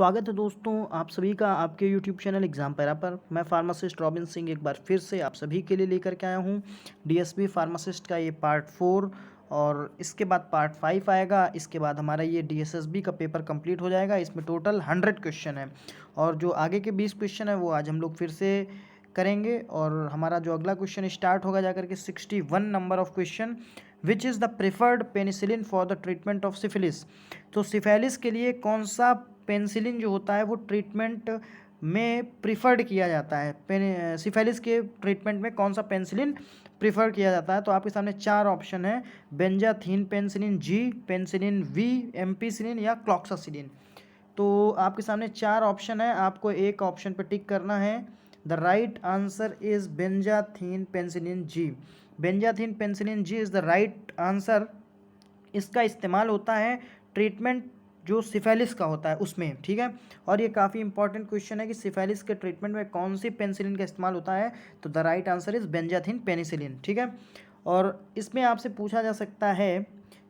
स्वागत है दोस्तों आप सभी का आपके यूट्यूब चैनल एग्जाम पैरा पर। मैं फार्मासिस्ट रॉबिन सिंह एक बार फिर से आप सभी के लिए लेकर के आया हूँ डीएसपी फार्मासिस्ट का ये पार्ट 4 और इसके बाद पार्ट 5 आएगा। इसके बाद हमारा ये डीएसएसबी का पेपर कंप्लीट हो जाएगा। इसमें टोटल 100 क्वेश्चन है और जो आगे के 20 क्वेश्चन है वो आज हम लोग फिर से करेंगे। और हमारा जो अगला क्वेश्चन स्टार्ट होगा जाकर के 61 number of question, which is the preferred penicillin for the treatment of syphilis. तो सिफिलिस के लिए कौन सा पेनिसिलिन जो होता है वो ट्रीटमेंट में प्रिफर्ड किया जाता है। सिफिलिस के ट्रीटमेंट में कौन सा पेनिसिलिन प्रिफर किया जाता है। तो आपके सामने 4 ऑप्शन है, benzathine penicillin G, penicillin V, ampicillin या क्लॉक्सासिलिन। तो आपके सामने 4 ऑप्शन है, आपको एक ऑप्शन पर टिक करना है। The right answer is benzathine penicillin G. Benzathine penicillin G is the right answer. इसका इस्तेमाल होता है ट्रीटमेंट जो सिफिलिस का होता है उसमें, ठीक है। और ये काफ़ी इंपॉर्टेंट क्वेश्चन है कि सिफिलिस के ट्रीटमेंट में कौन सी पेनिसिलिन का इस्तेमाल होता है। तो the right answer is benzathine penicillin, ठीक है। और इसमें आपसे पूछा जा सकता है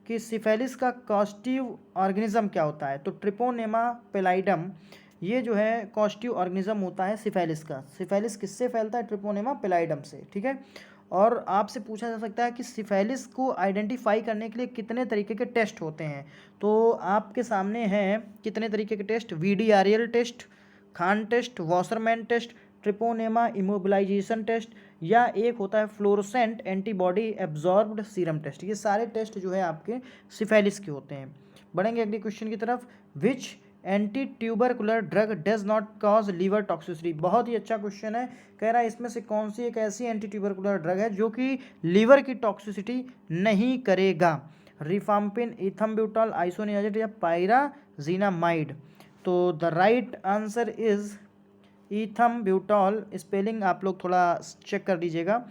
कि सिफिलिस का कॉस्टिव ऑर्गेनिज्म क्या होता है। तो ट्रिपोनेमा पेलाइडम ये जो है कॉस्टिव ऑर्गेनिज्म होता है सिफिलिस का। सिफिलिस किससे फैलता है? ट्रिपोनेमा पेलाइडम से, ठीक है। और आपसे पूछा जा सकता है कि सिफिलिस को आइडेंटिफाई करने के लिए कितने तरीके के टेस्ट होते हैं। तो आपके सामने हैं कितने तरीके के test, VDRL test, Kahn test, Wassermann test, treponema immobilization test या एक होता है fluorescent antibody absorbed serum test. ये सारे टेस्ट जो है आपके सिफिलिस के होते हैं। बढ़ेंगे अगले क्वेश्चन की तरफ। Which anti tubercular drug does not cause liver toxicity. बहुत ही अच्छा क्वेश्चन है। कह रहा है इसमें से कौन सी एक ऐसी एंटी ट्यूबरकुलर ड्रग है जो कि लीवर की टॉक्सिसिटी नहीं करेगा। रिफाम्पिन, इथम्ब्यूटॉल, आइसोनियाजेड या पायराजीनामाइड। तो the right answer is ethambutol. Spelling आप लोग थोड़ा चेक कर लीजिएगा।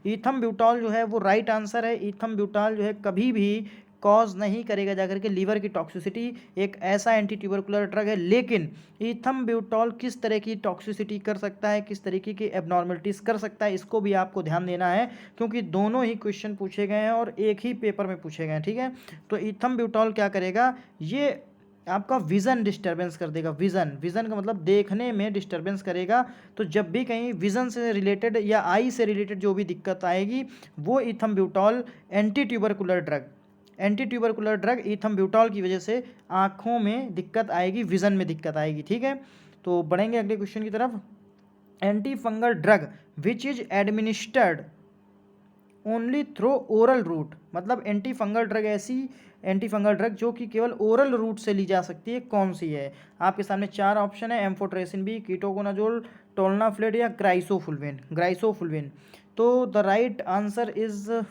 इथम्ब्यूटॉल जो है वो राइट आंसर है। इथम्ब्यूटॉल जो है कभी भी कॉज नहीं करेगा जाकर के लीवर की टॉक्सिसिटी। एक ऐसा एंटी ट्यूबरकुलर ड्रग है, लेकिन इथम्ब्यूटॉल किस तरह की टॉक्सिसिटी कर सकता है, किस तरीके की एबनॉर्मलिटीज़ कर सकता है, इसको भी आपको ध्यान देना है क्योंकि दोनों ही क्वेश्चन पूछे गए हैं और एक ही पेपर में पूछे गए हैं, ठीक है। तो इथम्ब्यूटॉल क्या करेगा, ये आपका विज़न डिस्टर्बेंस कर देगा। विज़न, विज़न का मतलब देखने में डिस्टर्बेंस करेगा। तो जब भी कहीं विज़न से रिलेटेड या आई से रिलेटेड जो भी दिक्कत आएगी वो इथम्ब्यूटॉल एंटी ट्यूबरकुलर ड्रग इथम्ब्यूटॉल की वजह से आँखों में दिक्कत आएगी, विज़न में दिक्कत आएगी, ठीक है। तो बढ़ेंगे अगले क्वेश्चन की तरफ। Anti fungal drug which is administered only through oral route. मतलब एंटी फंगल ड्रग जो कि केवल ओरल रूट से ली जा सकती है, कौन सी है। आपके सामने 4 ऑप्शन है, एम्फोट्रेसिन बी, कीटोकोनाजोल, टोलनाफ्लेड या ग्राइसोफुल्विन। तो द राइट आंसर इज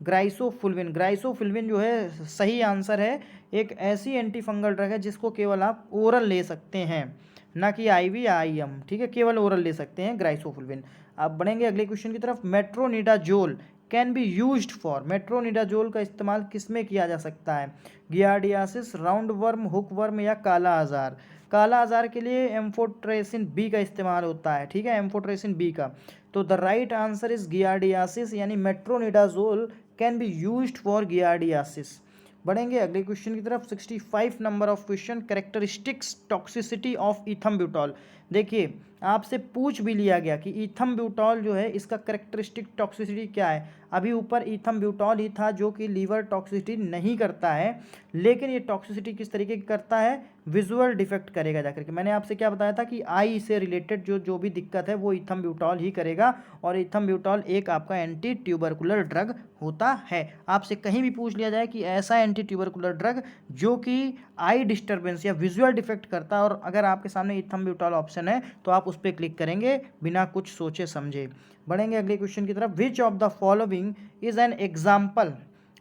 ग्राइसोफुल्विन जो है सही आंसर है। एक ऐसी एंटी फंगल ड्रग है जिसको केवल आप ओरल ले सकते हैं, ना कि आईवी या आईएम, ठीक है। केवल ओरल ले सकते हैं ग्राइसोफुल्विन। आप बढ़ेंगे अगले क्वेश्चन की तरफ। Metronidazole can be used for. Metronidazole का इस्तेमाल किस में किया जा सकता है। Giardiasis, round worm, hook worm या काला आजार। काला आजार के लिए एम्फोट्रेसिन बी का इस्तेमाल होता है, ठीक है, एम्फोट्रेसिन बी का। तो the right answer is giardiasis, यानी metronidazole can be used for giardiasis. बढ़ेंगे अगले क्वेश्चन की तरफ। 65 number of question, characteristics toxicity of ethambutol. देखिए आपसे पूछ भी लिया गया कि इथम्ब्यूटॉल जो है इसका कैरेक्टरिस्टिक टॉक्सिसिटी क्या है। अभी ऊपर इथम्ब्यूटॉल ही था जो कि लीवर टॉक्सिसिटी नहीं करता है, लेकिन ये टॉक्सिसिटी किस तरीके की करता है, विजुअल डिफेक्ट करेगा जाकर के। मैंने आपसे क्या बताया था कि आई से रिलेटेड जो भी दिक्कत है वो इथम्ब्यूटॉल ही करेगा। और इथम्ब्यूटॉल एक आपका एंटी ट्यूबरकुलर ड्रग होता है। आपसे कहीं भी पूछ लिया जाए कि ऐसा एंटी ट्यूबरकुलर ड्रग जो कि आई डिस्टर्बेंस या विजुअल डिफेक्ट करता है और अगर आपके सामने इथम्ब्यूटॉल ऑप्शन है तो आप उस पर क्लिक करेंगे बिना कुछ सोचे समझे। बढ़ेंगे अगले क्वेश्चन की तरफ। Which of the following is an example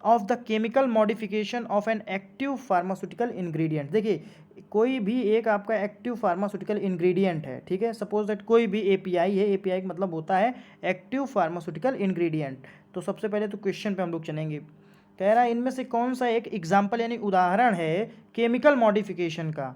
of the chemical modification of an active pharmaceutical ingredient. देखिए कोई भी एक आपका एक्टिव फार्मास्यूटिकल इंग्रेडिएंट है, ठीक है। सपोज दैट कोई भी एपीआई है, एपीआई का मतलब होता है एक्टिव फार्मास्यूटिकल इंग्रेडिएंट। तो सबसे पहले तो क्वेश्चन पे हम लोग चलेंगे। कह रहा है इनमें से कौन सा एक एग्जाम्पल यानी उदाहरण है केमिकल मॉडिफिकेशन का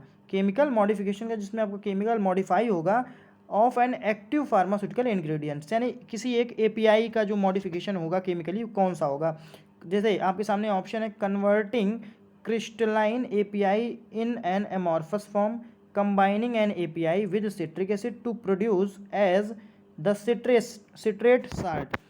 जिसमें आपको केमिकल मॉडिफाई होगा of an active pharmaceutical ingredients, यानी किसी एक एपीआई का जो मॉडिफिकेशन होगा केमिकली कौन सा होगा। जैसे आपके सामने ऑप्शन है, converting crystalline API in an amorphous form, combining an API with citric acid to produce as the citrate salt.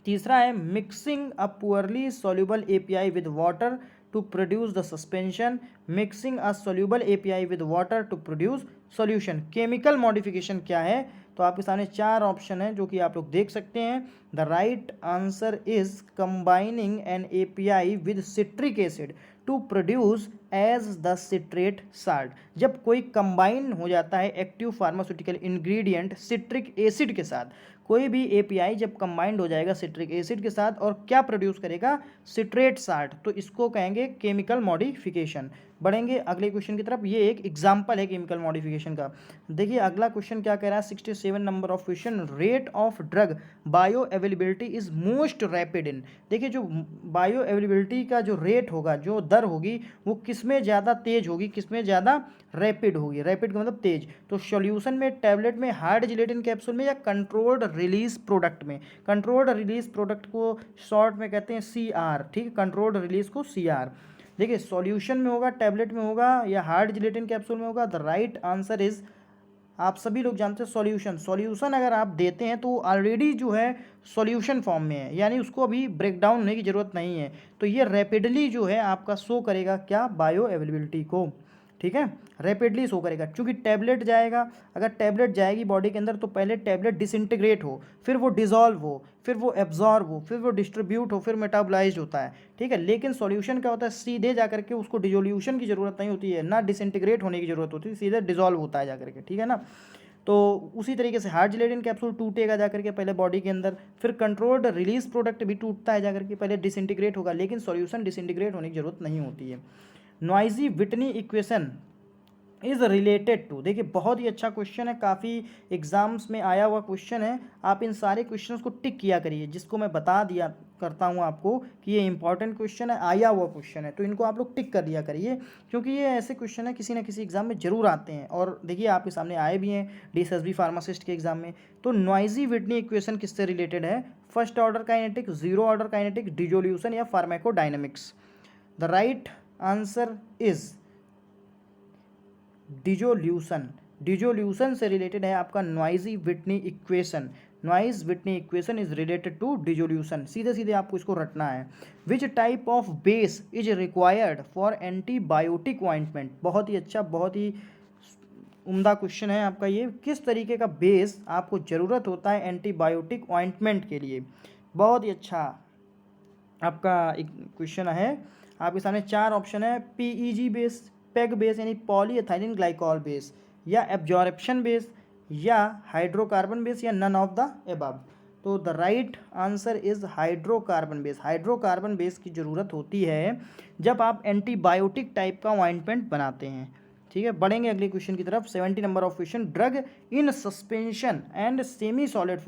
तीसरा है mixing a poorly soluble API with water to produce the suspension, mixing a soluble API with water to produce solution. Chemical modification क्या है? तो आपके सामने चार option है जो कि आप लोग देख सकते हैं. The right answer is combining an API with citric acid to produce as the citrate salt. जब कोई कंबाइन हो जाता है active pharmaceutical ingredient citric acid के साथ, कोई भी API जब कंबाइंड हो जाएगा सिट्रिक एसिड के साथ और क्या प्रोड्यूस करेगा? Citrate salt. तो इसको कहेंगे केमिकल मॉडिफिकेशन. बढ़ेंगे अगले क्वेश्चन की तरफ. ये एक एग्जाम्पल है केमिकल मॉडिफिकेशन का. देखिए अगला क्वेश्चन क्या कह रहा है, 67 number of question. Rate of drug bioavailability is most rapid in. देखिए जो बायो अवेलेबिलिटी का जो रेट होगा, जो दर होगी, वो किसमें ज़्यादा तेज होगी, किसमें ज़्यादा रैपिड होगी. रैपिड का मतलब तेज. तो सॉल्यूशन में, टैबलेट में, हार्ड जिलेटिन कैप्सूल में, या कंट्रोल्ड रिलीज प्रोडक्ट में. कंट्रोल्ड रिलीज प्रोडक्ट को शॉर्ट में कहते हैं CR. ठीक है, कंट्रोल्ड रिलीज को CR. देखिए सॉल्यूशन में होगा, टैबलेट में होगा, या हार्ड जिलेटिन कैप्सूल में होगा. द राइट आंसर इज, आप सभी लोग जानते हैं सॉल्यूशन. सॉल्यूशन अगर आप देते हैं तो ऑलरेडी जो है सॉल्यूशन फॉर्म में है, यानी उसको अभी ब्रेक डाउन होने की ज़रूरत नहीं है. तो ये रैपिडली जो है आपका शो करेगा क्या? बायो अवेलेबिलिटी को. ठीक है, रैपिडली शो करेगा. क्योंकि टैबलेट जाएगा, अगर टैबलेट जाएगी बॉडी के अंदर तो पहले टैबलेट डिसइंटीग्रेट हो, फिर वो डिजॉल्व हो, फिर वो एब्जॉर्ब हो, फिर वो डिस्ट्रीब्यूट हो, फिर मेटाबोलाइज होता है. ठीक है, लेकिन सॉल्यूशन क्या होता है? सीधे जा करके उसको डिजोल्यूशन की ज़रूरत नहीं होती है, ना डिसइंटीग्रेट होने की ज़रूरत होती है, सीधे डिजॉल्व होता है जा करके. ठीक है ना. तो उसी तरीके से हार्ड जिलेटिन कैप्सूल टूटेगा जाकर के पहले बॉडी के अंदर, फिर कंट्रोल्ड रिलीज प्रोडक्ट भी टूटता है जाकर के, पहले डिसइंटीग्रेट होगा, लेकिन सॉल्यूशन डिसइंटीग्रेट होने की जरूरत नहीं होती है. Noyes Whitney equation is related to. देखिए बहुत ही अच्छा क्वेश्चन है, काफ़ी एग्जाम्स में आया हुआ क्वेश्चन है. आप इन सारे क्वेश्चंस को टिक किया करिए, जिसको मैं बता दिया करता हूँ आपको कि ये इंपॉर्टेंट क्वेश्चन है, आया हुआ क्वेश्चन है, तो इनको आप लोग टिक कर दिया करिए, क्योंकि ये ऐसे क्वेश्चन है किसी ना किसी एग्जाम में जरूर आते हैं. और देखिए आपके सामने आए भी हैं DSSB फार्मासिस्ट के एग्जाम में. तो नॉइजी विटनी इक्वेशन किससे रिलेटेड है? First order kinetic, zero order kinetic, dissolution, या pharmacodynamics. The right answer is dissolution. Dissolution से रिलेटेड है आपका Noyes Whitney equation. Noyes Whitney equation is related to dissolution. सीधे सीधे आपको इसको रटना है. Which type of base is required for antibiotic ointment. बहुत ही अच्छा, बहुत ही उम्दा क्वेश्चन है आपका ये. किस तरीके का बेस आपको ज़रूरत होता है एंटीबायोटिक ऑइंटमेंट के लिए? बहुत ही अच्छा आपका एक क्वेश्चन है. आपके सामने चार ऑप्शन है. PEG बेस, पेग बेस यानी पॉलीएथाइलिन ग्लाइकॉल बेस, या एब्जॉर्प्शन बेस, या हाइड्रोकार्बन बेस, या नन ऑफ द एबव. तो the right answer is hydrocarbon base. Hydrocarbon base की ज़रूरत होती है जब आप एंटीबायोटिक टाइप का ऑइंटमेंट बनाते हैं. ठीक है, बढ़ेंगे अगले क्वेश्चन की तरफ. 70 number of question. Drug in suspension and semi solid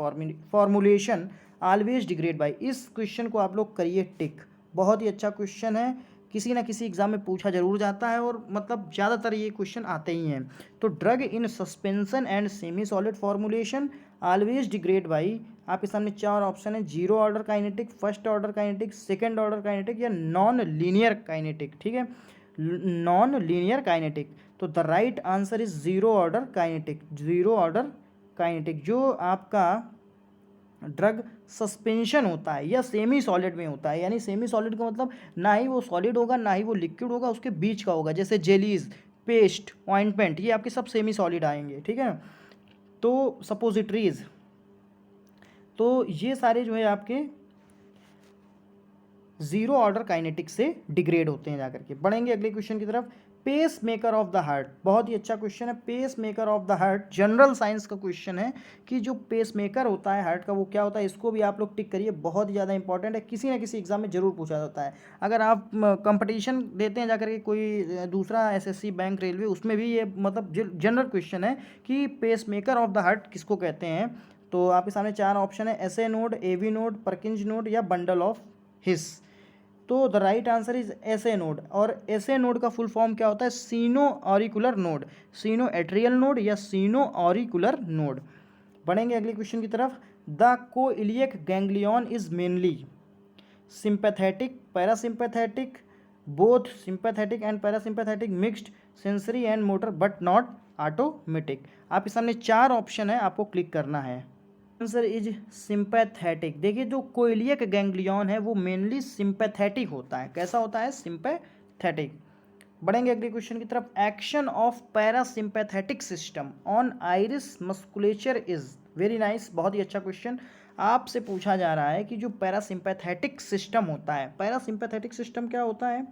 formulation always degrade by. इस क्वेश्चन को आप लोग करिए टिक. बहुत ही अच्छा क्वेश्चन है, किसी ना किसी एग्जाम में पूछा जरूर जाता है, और मतलब ज़्यादातर ये क्वेश्चन आते ही हैं. तो drug in suspension and semi solid formulation always degrade by. आपके सामने चार ऑप्शन है. Zero order kinetic, first order kinetic, second order kinetic, या नॉन लीनियर काइनेटिक. ठीक है, नॉन लीनियर काइनेटिक. तो the right answer is zero order kinetic. Zero order kinetic जो आपका ड्रग सस्पेंशन होता है या सेमी सॉलिड में होता है, यानी सेमी सॉलिड का मतलब ना ही वो सॉलिड होगा ना ही वो लिक्विड होगा, उसके बीच का होगा. जैसे जेलीज, पेस्ट, ऑइंटमेंट, ये आपके सब सेमी सॉलिड आएंगे. ठीक है, तो सपोजिटरीज, तो ये सारे जो है आपके जीरो ऑर्डर काइनेटिक से डिग्रेड होते हैं जाकर के. बढ़ेंगे अगले क्वेश्चन की तरफ. Pacemaker of the heart. बहुत ही अच्छा क्वेश्चन है. Pacemaker of the heart general science का क्वेश्चन है कि जो पेस मेकर होता है हार्ट का वो क्या होता है. इसको भी आप लोग टिक करिए, बहुत ही ज़्यादा इंपॉर्टेंट है, किसी ना किसी एग्जाम में जरूर पूछा जाता है. अगर आप कंपटीशन देते हैं जाकर के कोई दूसरा SSC, बैंक, रेलवे, उसमें भी ये मतलब जनरल क्वेश्चन है कि pacemaker of the heart किसको कहते हैं. तो आपके सामने चार ऑप्शन है. SA node, AV node, Purkinje node, या बंडल ऑफ हिस. तो the right answer is SA node. और SA नोड का फुल फॉर्म क्या होता है? Sino auricular node, sino atrial node, या सीनो ऑरिकुलर नोड. बढ़ेंगे अगले क्वेश्चन की तरफ. The coeliac ganglion is mainly sympathetic, parasympathetic, both sympathetic and parasympathetic, mixed, sensory and motor but not automatic. आपके सामने 4 ऑप्शन है, आपको क्लिक करना है। Answer is sympathetic. देखिए जो कोइलियक गैंग्लियन है वो मेनली सिंपैथेटिक होता है। कैसा होता है? सिंपैथेटिक। बढ़ेंगे अगले क्वेश्चन की तरफ। Action of parasympathetic system on iris musculature is. Very nice, बहुत ही अच्छा क्वेश्चन। आपसे पूछा जा रहा है कि जो पैरासिम्पैथेटिक सिस्टम होता है, पैरासिम्पैथेटिक सिस्टम क्या होता है?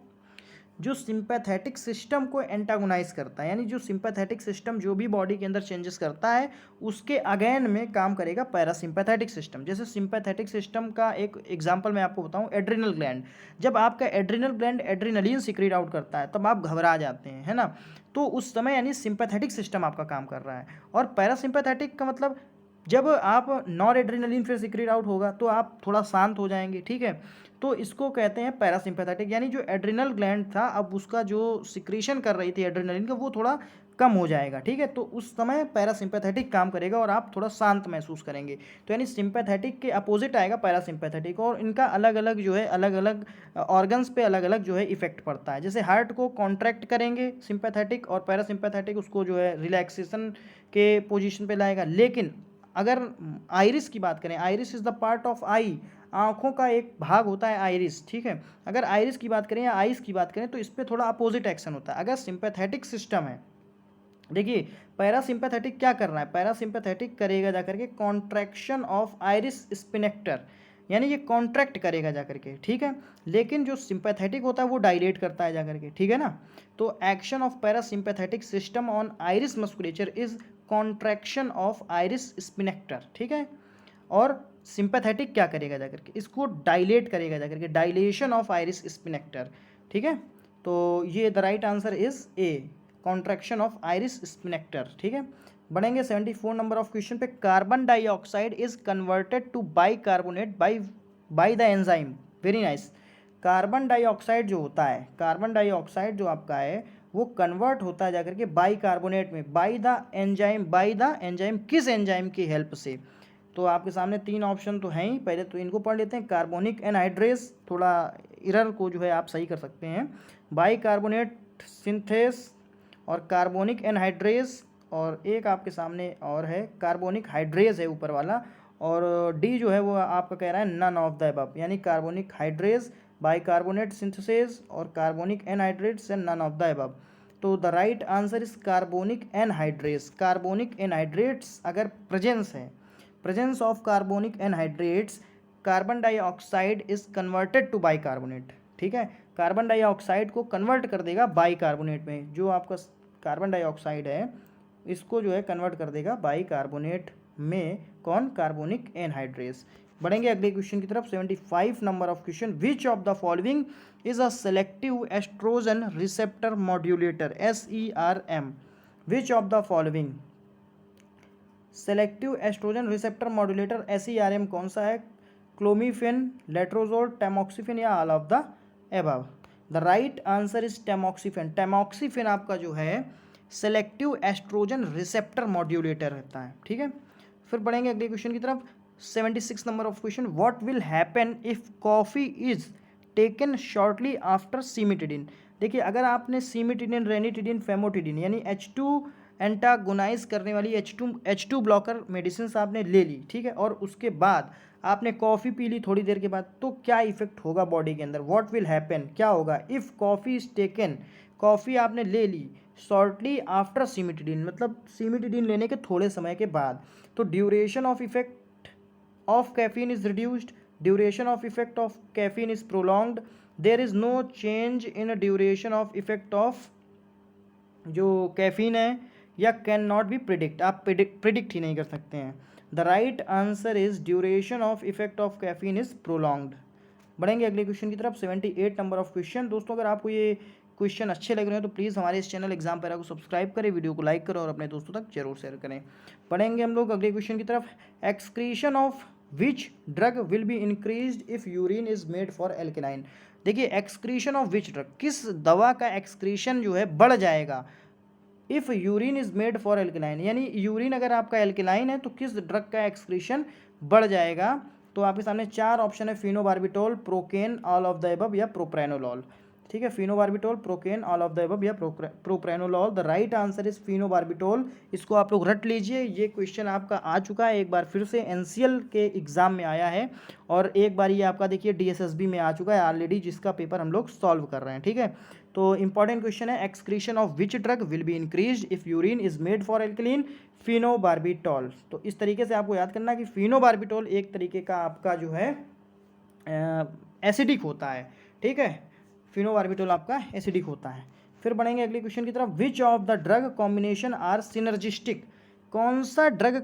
जो सिंपैथेटिक सिस्टम को एंटागोनाइज करता है, यानी जो सिंपैथेटिक सिस्टम जो भी बॉडी के अंदर चेंजेस करता है उसके अगेन में काम करेगा पैरासिम्पैथेटिक सिस्टम। जैसे सिंपैथेटिक सिस्टम का एक एग्जांपल मैं आपको बताऊं, एड्रिनल ग्लैंड। जब आपका adrenal gland adrenaline secrete out करता है तब आप घबरा जाते हैं, है ना? तो उस समय यानी सिंपैथेटिक सिस्टम आपका काम कर रहा है। और पैरासिम्पैथेटिक का मतलब जब आप नॉर एड्रिनलिन फिर सिक्रीट आउट होगा तो आप थोड़ा शांत हो जाएंगे, ठीक है? तो इसको कहते हैं पैरासिम्पैथेटिक। यानी जो एड्रिनल ग्लैंड था अब उसका जो सिक्रीशन कर रही थी एड्रिनलिन का वो थोड़ा कम हो जाएगा, ठीक है? तो उस समय पैरासिम्पैथेटिक काम करेगा और आप थोड़ा शांत महसूस करेंगे। तो यानी सिंपैथेटिक के अपोजिट आएगा पैरासिम्पैथेटिक। और इनका अलग अलग जो है अलग अलग ऑर्गन्स पे अलग अलग जो है इफेक्ट पड़ता है। जैसे हार्ट को कॉन्ट्रैक्ट करेंगे सिंपैथेटिक, और पैरासिम्पैथेटिक उसको जो है रिलैक्सेशन के पोजिशन पे लाएगा। लेकिन अगर आइरिस की बात करें, iris is the part of eye, आंखों का एक भाग होता है आइरिस, ठीक है? अगर आइरिस की बात करें या आइस की बात करें तो इस पर थोड़ा अपोजिट एक्शन होता है। अगर सिंपैथेटिक सिस्टम है, देखिए पैरासिम्पैथेटिक क्या कर रहा है? पैरासिम्पैथेटिक करेगा जाकर के कॉन्ट्रैक्शन ऑफ आइरिस स्पिनेक्टर, यानी ये कॉन्ट्रैक्ट करेगा जाकर के, ठीक है? लेकिन जो सिंपैथेटिक होता है वो डायलेट करता है जाकर के, ठीक है ना? तो action of parasympathetic system on iris musculature is contraction of iris sphincter, ठीक है? और सिंपैथेटिक क्या करेगा जाकर के? इसको डायलेट करेगा जाकर के, डायलेशन ऑफ आइरिस स्पिनेक्टर, ठीक है? तो ये the right answer is A, contraction of iris sphincter, ठीक है? बढ़ेंगे 74 नंबर ऑफ क्वेश्चन पे। Carbon dioxide is converted to bicarbonate by the enzyme. Very nice. Carbon dioxide जो होता है, कार्बन डाइऑक्साइड जो आपका है वो कन्वर्ट होता है जाकर के बाइकार्बोनेट में, बाय द एंजाइम। किस एंजाइम की हेल्प से? तो आपके सामने 3 ऑप्शन तो हैं ही, पहले तो इनको पढ़ लेते हैं। कार्बोनिक एनहाइड्रेस, थोड़ा इरर को जो है आप सही कर सकते हैं, बाइकार्बोनेट सिंथेस और कार्बोनिक एनहाइड्रेस, और एक आपके सामने और है कार्बोनिक हाइड्रेस है ऊपर वाला, और डी जो है वो आपका कह रहा है नन ऑफ द अबव, यानी कार्बोनिक हाइड्रेस, बाइकार्बोनेट सिंथेसिस और carbonic anhydrates and none of the above. तो the right answer is carbonic anhydrase. Carbonic anhydrates अगर प्रेजेंस है, presence of carbonic anhydrates, carbon dioxide is converted to bicarbonate, ठीक है? Carbon dioxide को convert कर देगा bicarbonate में। जो आपका कार्बन डाइऑक्साइड है इसको जो है कन्वर्ट कर देगा बाइकार्बोनेट में, कौन? Carbonic anhydrase. बढ़ेंगे अगले क्वेश्चन की तरफ। 75 number of question. Which of the following is a selective estrogen receptor modulator, SERM? Which of the following selective estrogen receptor modulator SERM कौन सा है? क्लोमीफेन, लेट्रोजोल, टैमॉक्सिफेन या all of the above? The right answer is tamoxifen. Tamoxifen आपका जो है selective estrogen receptor modulator रहता है, ठीक है? फिर बढ़ेंगे अगले क्वेश्चन की तरफ। 76 number of question. What will happen if coffee is taken shortly after cimetidine? देखिए अगर आपने सीमिटिडिन, रेनिटिडिन, फेमोटिडिन यानी H2 एंटागोनाइज करने वाली H2 ब्लॉकर मेडिसिन आपने ले ली, ठीक है? और उसके बाद आपने कॉफ़ी पी ली थोड़ी देर के बाद, तो क्या इफेक्ट होगा बॉडी के अंदर? व्हाट विल हैपन, क्या होगा? If coffee is taken, coffee आपने ले ली शॉर्टली आफ्टर सीमिटिडिन, मतलब सीमिटिडिन लेने के थोड़े समय के बाद, तो duration of effect of caffeine is reduced, duration of effect of caffeine is prolonged, there is no change in duration of effect of जो कैफीन है, या कैन नॉट बी प्रिडिक्ट, आप प्रिडिक्ट ही नहीं कर सकते हैं। The right answer is duration of effect of caffeine is prolonged. बढ़ेंगे अगले क्वेश्चन की तरफ। 78 नंबर ऑफ क्वेश्चन। दोस्तों अगर आपको ये क्वेश्चन अच्छे लग रहे हैं तो प्लीज़ हमारे इस चैनल एग्जाम पैरा को सब्सक्राइब करें, वीडियो को लाइक करें और अपने दोस्तों तक जरूर शेयर करें। पढ़ेंगे हम लोग अगले क्वेश्चन की तरफ। Excretion of which drug will be increased if urine is made for alkaline? देखिए एक्सक्रीशन ऑफ विच ड्रग, किस दवा का एक्सक्रीशन जो है बढ़ जाएगा if urine is made for alkaline, यानी यूरिन अगर आपका एल्केलाइन है तो किस ड्रग का एक्सक्रीशन बढ़ जाएगा? तो आपके सामने 4 ऑप्शन है, phenobarbital, procaine, all of the above या प्रोप्रानोलॉल। ठीक है, phenobarbital, procaine, all of the above या propranolol. The right answer is phenobarbital. इसको आप लोग रट लीजिए, ये क्वेश्चन आपका आ चुका है एक बार फिर से, एनसीएल के एग्जाम में आया है, और एक बार ये आपका देखिए डीएसएसबी में आ चुका है ऑलरेडी, जिसका पेपर हम लोग सॉल्व कर रहे हैं। ठीक है, तो इंपॉर्टेंट क्वेश्चन है, excretion of which drug will be increase if urine is made for alkaline? Phenobarbital. तो इस तरीके से आपको याद करना है कि फिनोबार्बिटोल एक तरीके का आपका जो है एसिडिक होता है। ठीक है, फिनोबार्बिटोल आपका एसिडिक होता है। फिर बढ़ेंगे अगले क्वेश्चन की तरफ, which of the drug combination are synergistic? कौन सा ड्रग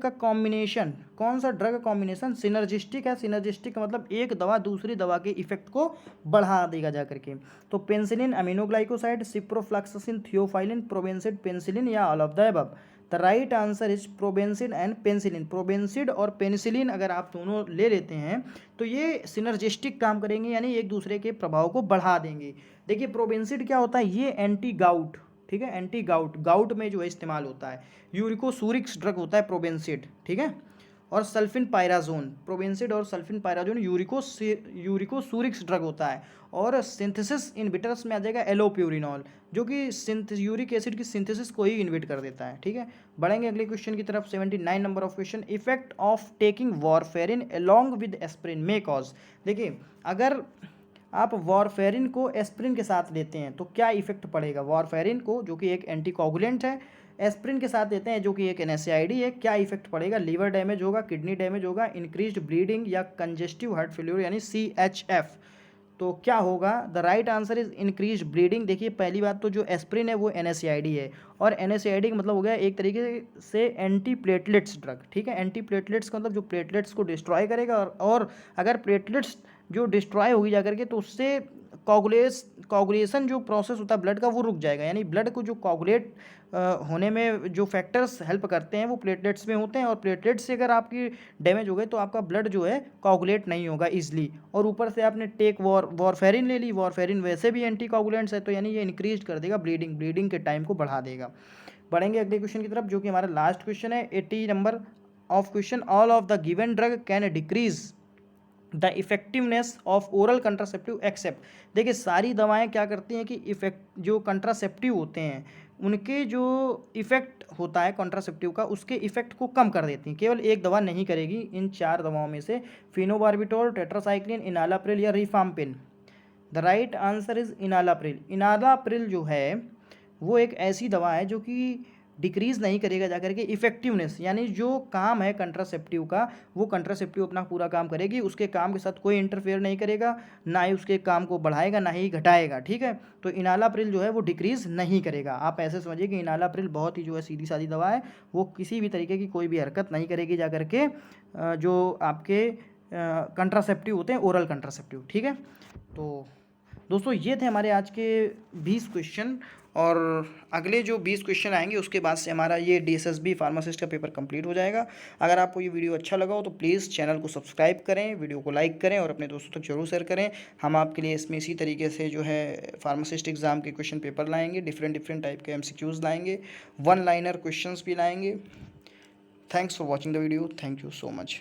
कॉम्बिनेशन सिनर्जिस्टिक है? सिनर्जिस्टिक का मतलब एक दवा दूसरी दवा के इफेक्ट को बढ़ा देगा जा करके। तो penicillin, aminoglycoside, ciprofloxacin, theophylline, probenecid, penicillin या all of the above? The right answer is probenecid and penicillin. Probenecid और पेनिसिलिन अगर आप दोनों ले लेते हैं तो ये सिनर्जिस्टिक काम करेंगे, यानी एक दूसरे के प्रभाव को बढ़ा देंगे। देखिए प्रोबेंसिड क्या होता है, ये एंटी गाउट, ठीक है, एंटी गाउट, गाउट में जो है इस्तेमाल होता है। यूरिकोसूरिक्स ड्रग होता है प्रोबेंसिड, ठीक है। और सल्फिन पायराजोन, प्रोबेंसिड और सल्फिन पायराजोन यूरिकोसूरिक्स ड्रग होता है। और सिंथेसिस इनहिबिटर्स में आ जाएगा एलोप्यूरिनॉल, जो कि यूरिक एसिड की सिंथेसिस को ही इनहिबिट कर देता है। ठीक है, बढ़ेंगे अगले क्वेश्चन की तरफ, 79 number of question. Effect of taking warfarin along with aspirin may cause? देखिए अगर आप वॉरफेरिन को एस्प्रिन के साथ लेते हैं तो क्या इफेक्ट पड़ेगा? वॉरफेरिन को जो कि एक एंटीकोगुलेंट है, एस्प्रिन के साथ लेते हैं जो कि एक एनएसएआईडी है, क्या इफेक्ट पड़ेगा? लीवर डैमेज होगा, किडनी डैमेज होगा, इंक्रीज्ड ब्लीडिंग या कंजेस्टिव हार्ट फेल्योर यानी CHF। तो क्या होगा? The right answer is increase bleeding. देखिए पहली बात तो जो एस्प्रिन है वो NSAID है, और NSAID का मतलब हो गया एक तरीके से एंटी प्लेटलेट्स ड्रग। ठीक है, एंटी प्लेटलेट्स का मतलब जो प्लेटलेट्स को डिस्ट्रॉय करेगा, और अगर प्लेटलेट्स जो डिस्ट्रॉय होगी जाकर के तो उससे कोगुलेशन जो प्रोसेस होता है ब्लड का वो रुक जाएगा, यानी ब्लड को जो कोगुलेट होने में जो फैक्टर्स हेल्प करते हैं वो प्लेटलेट्स में होते हैं, और प्लेटलेट्स से अगर आपकी डैमेज हो गई तो आपका ब्लड जो है कोगुलेट नहीं होगा ईजिली। और ऊपर से आपने टेक वॉरफेरिन ले ली, वॉरफेरिन वैसे भी एंटी कोगुलेंट्स है, तो यानी ये इंक्रीज कर देगा ब्लीडिंग के टाइम को बढ़ा देगा। बढ़ेंगे अगले क्वेश्चन की तरफ जो कि हमारा लास्ट क्वेश्चन है, 80 number of question. All of the given drug can decrease the effectiveness of oral contraceptive except? देखिए सारी दवाएं क्या करती हैं कि इफेक्ट जो कंट्रासेप्टिव होते हैं उनके जो इफेक्ट होता है कंट्रासेप्टिव का, उसके इफेक्ट को कम कर देती हैं। केवल एक दवा नहीं करेगी इन 4 दवाओं में से, फिनोबार्बिटोल, टेट्रासाइक्लिन, इनालाप्रिल या रिफाम्पिन। The right answer is enalapril. Enalapril जो है वो एक ऐसी दवा है जो कि डिक्रीज़ नहीं करेगा जाकर के इफेक्टिवनेस, यानी जो काम है कंट्रासेप्टिव का वो कंट्रासेप्टिव अपना पूरा काम करेगी, उसके काम के साथ कोई इंटरफेयर नहीं करेगा, ना ही उसके काम को बढ़ाएगा ना ही घटाएगा। ठीक है, तो इनालाप्रिल जो है वो डिक्रीज़ नहीं करेगा। आप ऐसे समझिए कि इनालाप्रिल बहुत ही जो है सीधी सादी दवा है, वो किसी भी तरीके की कोई भी हरकत नहीं करेगी जाकर के जो आपके कंट्रासेप्टिव होते हैं, ओरल कंट्रासेप्टिव। ठीक है, तो दोस्तों ये थे हमारे आज के 20 क्वेश्चन, और अगले जो 20 क्वेश्चन आएंगे उसके बाद से हमारा ये DSSB फार्मासिस्ट का पेपर कंप्लीट हो जाएगा। अगर आपको ये वीडियो अच्छा लगा हो तो प्लीज़ चैनल को सब्सक्राइब करें, वीडियो को लाइक करें और अपने दोस्तों तक जरूर शेयर करें। हम आपके लिए इसमें इसी तरीके से जो है फार्मासिस्ट एग्ज़ाम के क्वेश्चन पेपर लाएंगे, डिफरेंट टाइप के MCQs लाएंगे, 1 लाइनर क्वेश्चन भी लाएंगे। Thanks for watching the video, thank you so much.